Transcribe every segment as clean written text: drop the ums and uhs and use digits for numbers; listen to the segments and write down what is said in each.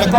It's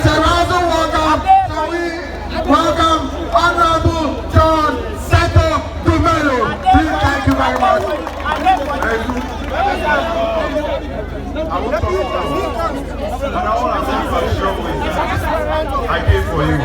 a rousing welcome. So we welcome Honorable John Seto Dumelo. Please, thank you very much. I will talk about and I want to thank for the show I did for you.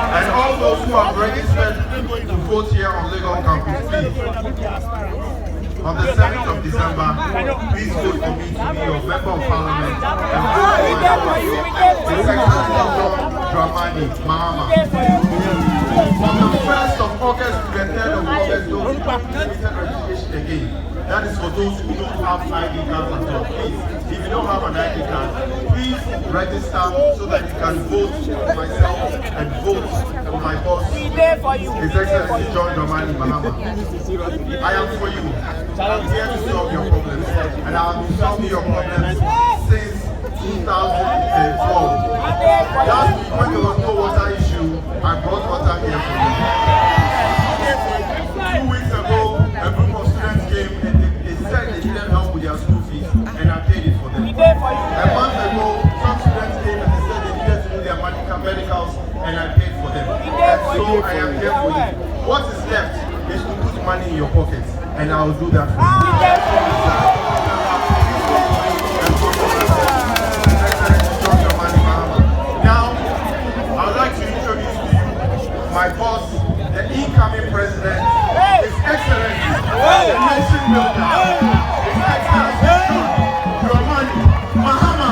And all those who have registered to vote here on Legon campus, please. On the 7th of December, please vote for me to be your member of parliament and vote for His Excellency Dramani Mahama. On the 1st of August to the 3rd of August, those who have completed registration again. That is for those who don't have ID cards at all. Please, if you don't have an ID card, please register so that you can vote for myself and vote for my boss, His Excellency John Dramani Mahama. I am for you. I'm here to solve your problems, and I have been solving your problems since 2012. Last week, when there was no water issue, I brought water here for you. 2 weeks ago, a group of students came and they said they needed help with their school fees, and I paid it for them. A month ago, some students came and they said they needed to do their medicals, and I paid for them. And so I am here for you. What is left is to put money in your pockets, and I will do that for you. Now, I would like to introduce to you my boss, the incoming president, His Excellency, the nation builder, His Excellency Dramani Mahama.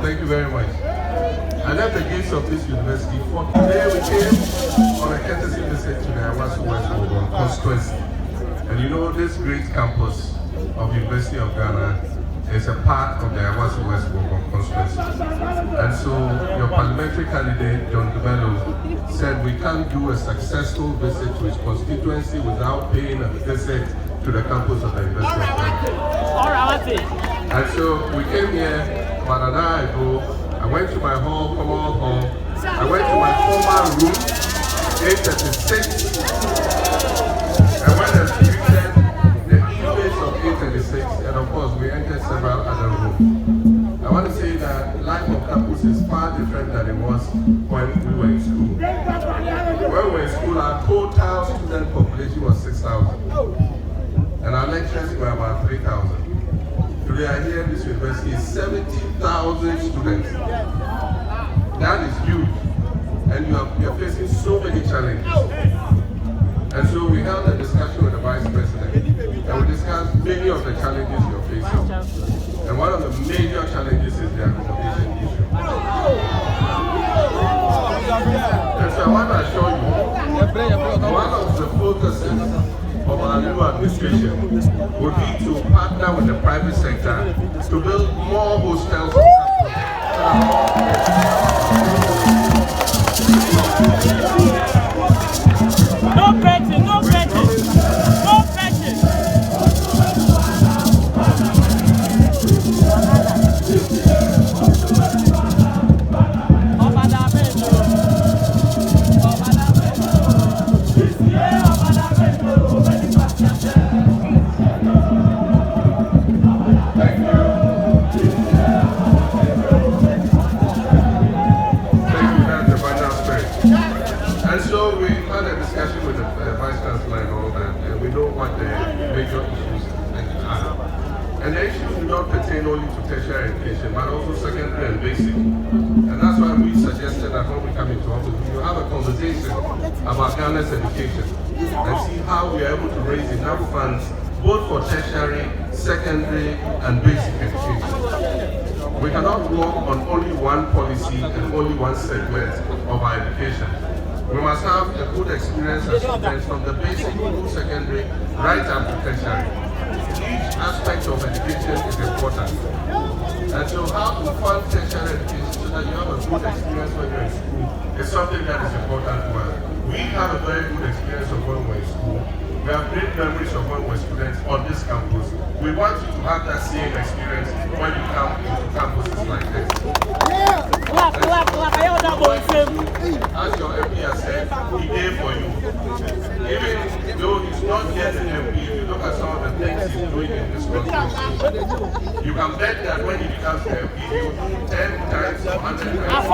Thank you very much. I left the gates of this university for today. We came on a courtesy visit to the Awasu West Legon constituency. And you know, this great campus of University of Ghana is a part of the Awasu West Legon constituency. And so your parliamentary candidate, John Dumelo, said we can't do a successful visit to his constituency without paying a visit to the campus of the University of Ghana. And so we came here about an hour ago. I went to my hall, common hall. I went to my former room, 836. And when I greeted the inmates of 836, and of course we entered several other rooms. I want to say that life on campus is far different than it was when we were in school. When we were in school, our total student population was 6,000. And our lecturers were about 3,000. Today, I hear this university is 70,000 students. That is huge. And you are facing so many challenges. And so we held a discussion with the Vice President, and we discussed many of the challenges you're facing. And one of the major challenges is the accommodation issue. And so I want to assure you, one of the focuses of our new administration would be to partner with the private sector to build more hostels. No betting, no betting, no betting. And so major issues like that. And the issues do not pertain only to tertiary education, but also secondary and basic. And that's why we suggested that when we come into office, we will have a conversation about Ghana's education and see how we are able to raise enough funds both for tertiary, secondary, and basic education. We cannot work on only one policy and only one segment of our education. We must have a good experience as students from the basic to secondary right up to tertiary. Each aspect of education is important. And so how to fund tertiary education so that you have a good experience when you're in school is something that is important to us. We have a very good experience of when we're in school. We have great memories of when we're students on this campus. We want you to have that same experience when you come into campuses like this. As your MP has said, he gave for you. Even though he's not yet an MP, if you look at some of the things he's doing in this country, you can bet that when he becomes an MP, he will do 10 times or 100 times.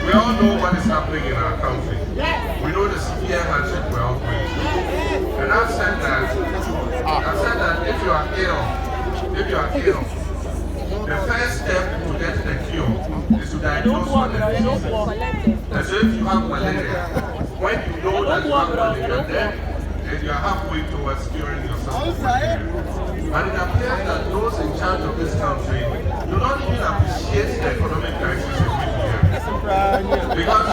We all know what is happening in our country. We know the severe hardship we're all going through. And I've said that if you are ill, the first step to get the cure is to diagnose what the disease is. And so if you have malaria, when you know that you have malaria, then you are halfway towards curing yourself of malaria. And it appears that those in charge of this country do not even appreciate the economic crisis in which we are. Because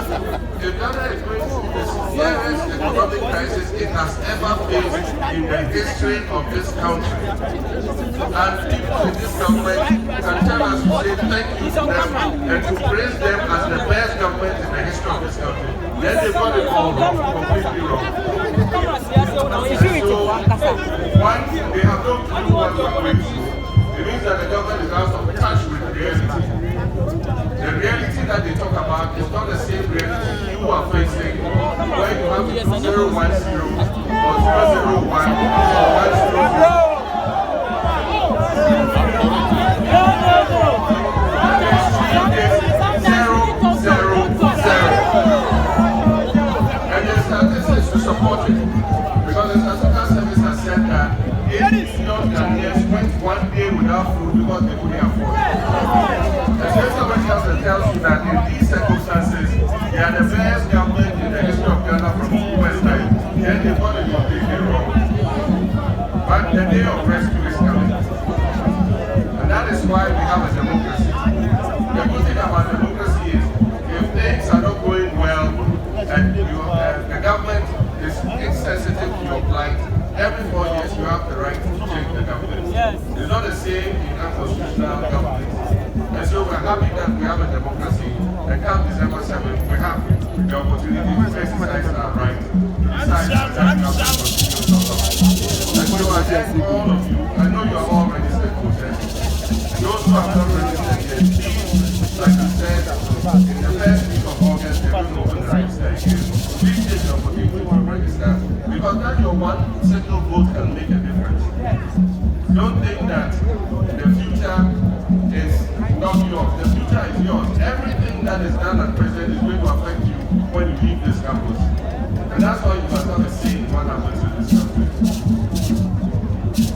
if Ghana is going through the severest economic crisis it has ever faced in the history of this country, and people in this government can tell us to say thank you to them and to praise them as the best government in the history of this country, then they got it all wrong, completely wrong. So, one, they have no clue what we are going through. It means that the government is out of touch with reality. The reality that they talk about is not the same reality you are facing when you have to do 010 or 001 or 100. And the statistics to support it. Because the statistical service has said that 8 million Ghanaians went one day without food because they couldn't afford it. And so if somebody else that tells you that in these circumstances, they are the best government in the history of Ghana from West Side, then they've got it completely wrong. But the day of rescue is coming. And that is why we have a democracy. The good thing about democracy is if things are not going well and the government is insensitive to your plight, every 4 years you have the right to change the government. Yes. It's not the same in unconstitutional government. And so we're happy that we have a democracy. And come December 7th, we have the opportunity to exercise our right to decide that government constitutes or not. And so I thank all of you. I know you are all registered voters. Those who have not registered yet, please, like I said, in the first week of August, they're going to open the register again. Please take the opportunity to register, because that your one single vote can make a difference. Don't think that the future is not yours. The future is yours. Everything that is done at present is going to affect you when you leave this campus. And that's why you must have a say in what happens in this country.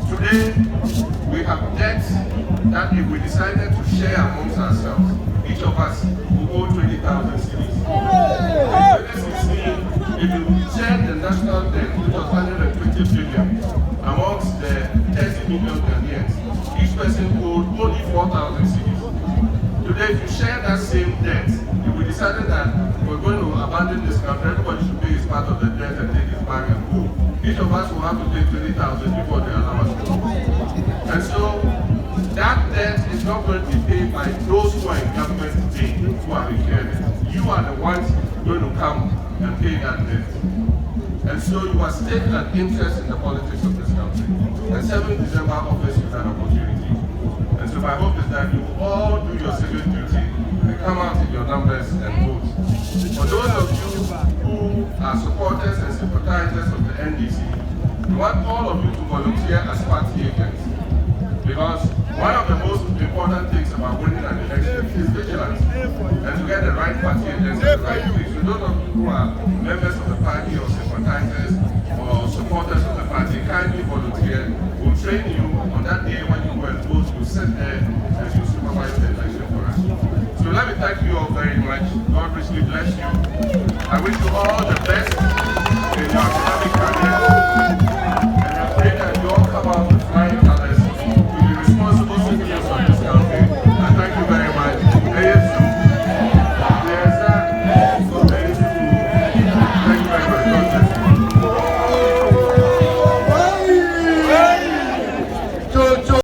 Today, we have debts that if we decided to share amongst ourselves, each of us will owe 20,000 cedis. If you share the national debt, which was 120 billion, amongst the 30 million Ghanaians, each person owed only 4,000 cedis. Today, if you share that same debt, if we decided that we're going to abandon this country, everybody should pay his part of the debt and take his bag and go. Each of us will have to pay 20,000 before they allow us to go. And so, that debt is not going to be paid by those who are in government today, who are inherited. You are the ones going to come and pay that debt. And so you must take an interest in the politics of this country. And 7th December offers you that opportunity. And so my hope is that you all do your civic duty and come out in your numbers and vote. For those of you who are supporters and sympathizers of the NDC, we want all of you to volunteer as party agents. Because One of the most important things about winning an election is vigilance. And to get the right party against the right place. So those of you who are members of the party or sympathizers or supporters of the party, kindly volunteer. We'll train you on that day when you go and vote. You'll sit there and you supervise the election for us. So let me thank you all very much. God richly bless you. I wish you all the best.